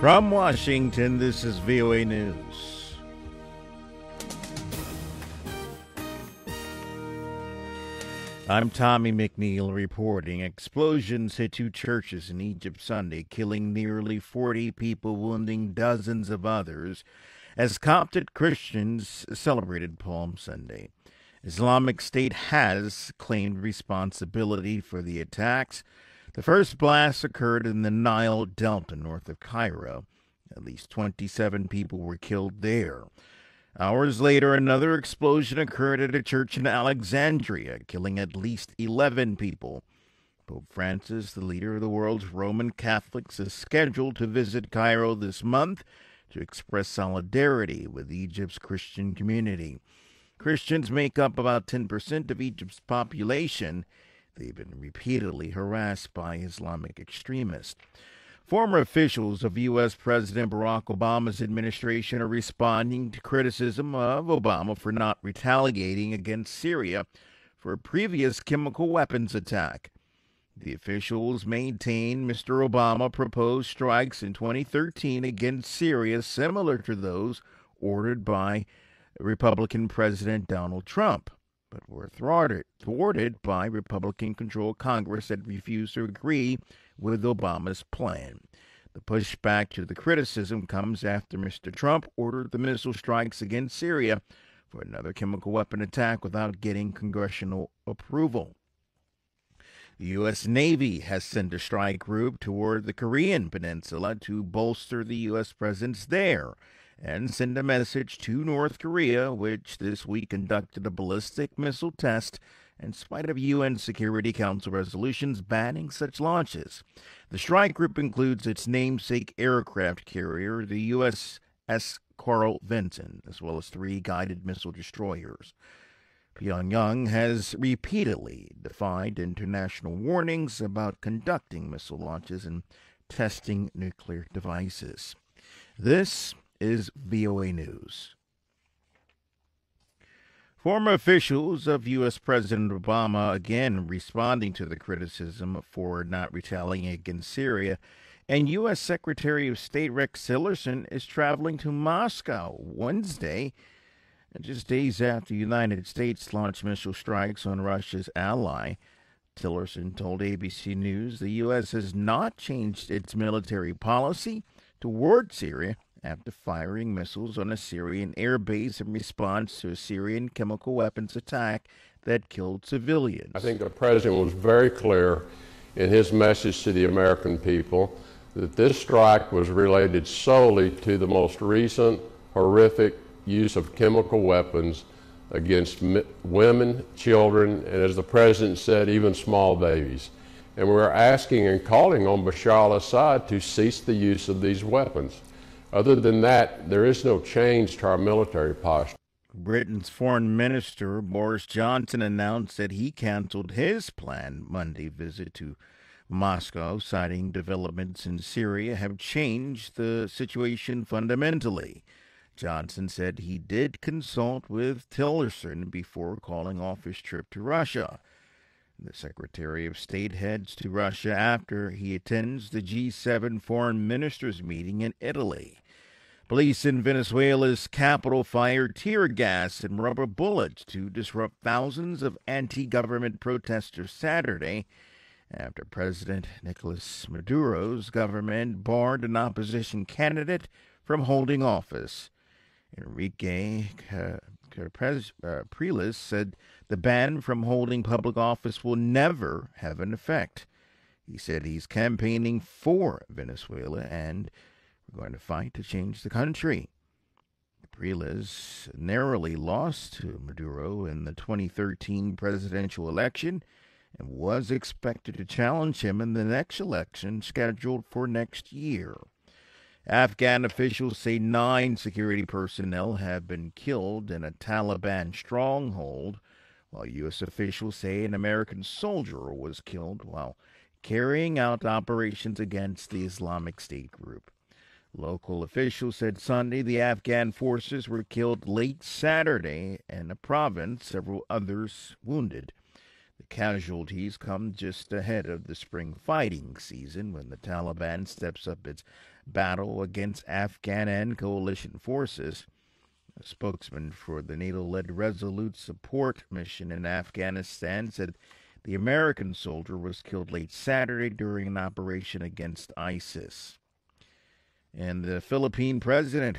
From Washington, this is VOA News. I'm Tommie McNeil reporting. Explosions hit two churches in Egypt Sunday, killing nearly 40 people, wounding dozens of others, as Coptic Christians celebrated Palm Sunday. Islamic State has claimed responsibility for the attacks. The first blast occurred in the Nile Delta north of Cairo. At least 27 people were killed there. Hours later, another explosion occurred at a church in Alexandria, killing at least 11 people. Pope Francis, the leader of the world's Roman Catholics, is scheduled to visit Cairo this month to express solidarity with Egypt's Christian community. Christians make up about 10% of Egypt's population. They've been repeatedly harassed by Islamic extremists. Former officials of U.S. President Barack Obama's administration are responding to criticism of Obama for not retaliating against Syria for a previous chemical weapons attack. The officials maintain Mr. Obama proposed strikes in 2013 against Syria similar to those ordered by Republican President Donald Trump, but were thwarted by Republican-controlled Congress that refused to agree with Obama's plan. The pushback to the criticism comes after Mr. Trump ordered the missile strikes against Syria for another chemical weapon attack without getting congressional approval. The U.S. Navy has sent a strike group toward the Korean peninsula to bolster the U.S. presence there and send a message to North Korea, which this week conducted a ballistic missile test in spite of UN Security Council resolutions banning such launches. The strike group includes its namesake aircraft carrier, the USS Carl Vinson, as well as 3 guided missile destroyers. Pyongyang has repeatedly defied international warnings about conducting missile launches and testing nuclear devices. This is VOA News. Former officials of U.S. President Obama again responding to the criticism for not retaliating against Syria, and U.S. Secretary of State Rex Tillerson is traveling to Moscow Wednesday, just days after the United States launched missile strikes on Russia's ally. Tillerson told ABC News the U.S. has not changed its military policy toward Syria after firing missiles on a Syrian airbase in response to a Syrian chemical weapons attack that killed civilians. I think the president was very clear in his message to the American people that this strike was related solely to the most recent horrific use of chemical weapons against women, children, and as the president said, even small babies. And we're asking and calling on Bashar al-Assad to cease the use of these weapons. Other than that, there is no change to our military posture. Britain's Foreign Minister Boris Johnson announced that he canceled his planned Monday visit to Moscow, citing developments in Syria have changed the situation fundamentally. Johnson said he did consult with Tillerson before calling off his trip to Russia. The Secretary of State heads to Russia after he attends the G7 foreign ministers meeting in Italy. Police in Venezuela's capital fired tear gas and rubber bullets to disrupt thousands of anti-government protesters Saturday after President Nicolas Maduro's government barred an opposition candidate from holding office. Enrique Capriles said the ban from holding public office will never have an effect. He said he's campaigning for Venezuela and we're going to fight to change the country. Capriles narrowly lost to Maduro in the 2013 presidential election and was expected to challenge him in the next election scheduled for next year. Afghan officials say 9 security personnel have been killed in a Taliban stronghold, while U.S. officials say an American soldier was killed while carrying out operations against the Islamic State group. Local officials said Sunday the Afghan forces were killed late Saturday in a province, several others wounded. The casualties come just ahead of the spring fighting season when the Taliban steps up its battle against Afghan and coalition forces. A spokesman for the NATO-led Resolute Support mission in Afghanistan said the American soldier was killed late Saturday during an operation against ISIS. And the Philippine president,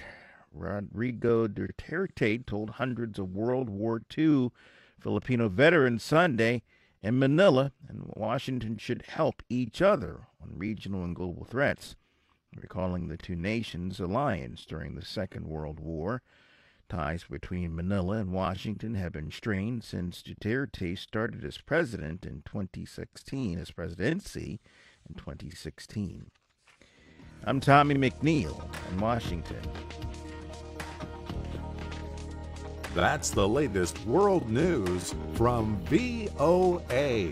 Rodrigo Duterte, told hundreds of World War II Filipino veterans Sunday in Manila and Washington should help each other on regional and global threats, recalling the two nations' alliance during the Second World War. Ties between Manila and Washington have been strained since Duterte started as president in 2016, his presidency in 2016. I'm Tommie McNeil in Washington. That's the latest world news from VOA.